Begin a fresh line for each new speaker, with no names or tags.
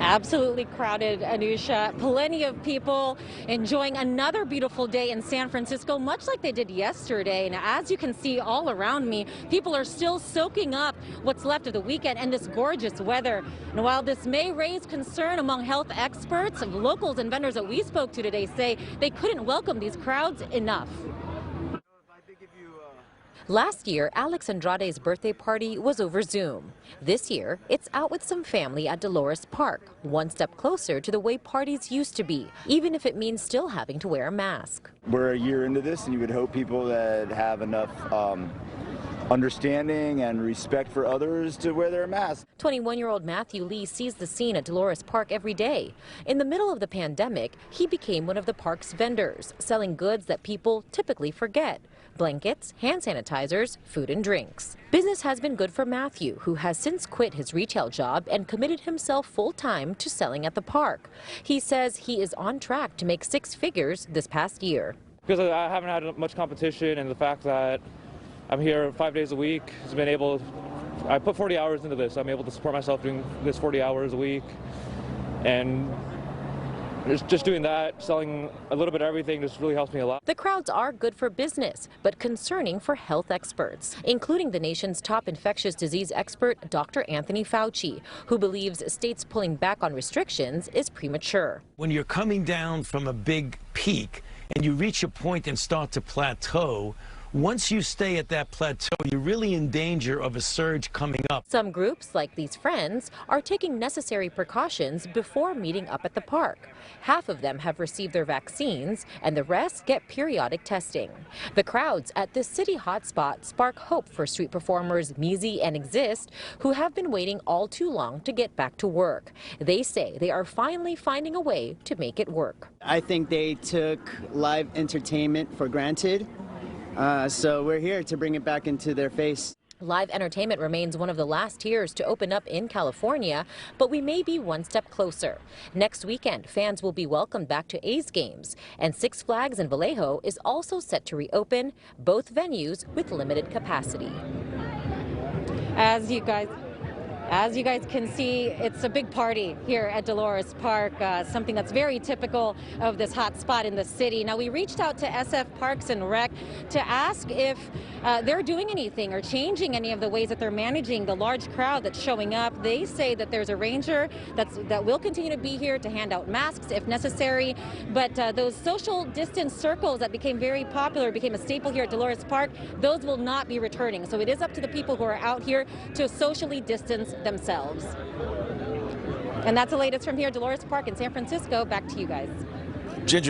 Absolutely crowded, Anusha. Plenty of people enjoying another beautiful day in San Francisco, much like they did yesterday. And as you can see all around me, people are still soaking up what's left of the weekend and this gorgeous weather. And while this may raise concern among health experts, locals and vendors that we spoke to today say they couldn't welcome these crowds enough. Last year, Alex Andrade's birthday party was over Zoom. This year, it's out with some family at Dolores Park, one step closer to the way parties used to be, even if it means still having to wear a mask.
We're a year into this, and you would hope people that have enough understanding and respect for others to wear their mask.
21-year-old Matthew Lee sees the scene at Dolores Park every day. In the middle of the pandemic, he became one of the park's vendors, selling goods that people typically forget: blankets, hand sanitizers, food and drinks. Business has been good for Matthew, who has since quit his retail job and committed himself full-time to selling at the park. He says he is on track to make 6 figures this past year.
Because I haven't had much competition, and the fact that I'm here 5 days a week has been able, I put 40 hours into this. I'm able to support myself doing this 40 hours a week. And just doing that, selling a little bit of everything, just really helps me a lot.
The crowds are good for business, but concerning for health experts, including the nation's top infectious disease expert, Dr. Anthony Fauci, who believes states pulling back on restrictions is premature.
When you're coming down from a big peak and you reach a point and start to plateau, once you stay at that plateau, you're really in danger of a surge coming up.
Some groups, like these friends, are taking necessary precautions before meeting up at the park. Half of them have received their vaccines, and the rest get periodic testing. The crowds at this city hotspot spark hope for street performers Measy and Exist, who have been waiting all too long to get back to work. They say they are finally finding a way to make it work.
I think they took live entertainment for granted. So we're here to bring it back into their face.
Live entertainment remains one of the last tiers to open up in California, but we may be one step closer. Next weekend, fans will be welcomed back to A's games, and Six Flags in Vallejo is also set to reopen, both venues with limited capacity. As you guys can see, it's a big party here at Dolores Park, something that's very typical of this hot spot in the city. Now, we reached out to SF Parks and Rec to ask if they're doing anything or changing any of the ways that they're managing the large crowd that's showing up. They say that there's a ranger that will continue to be here to hand out masks if necessary, but those social distance circles that became very popular, became a staple here at Dolores Park, those will not be returning. So it is up to the people who are out here to socially distance themselves. And that's the latest from here at Dolores Park in San Francisco. Back to you guys.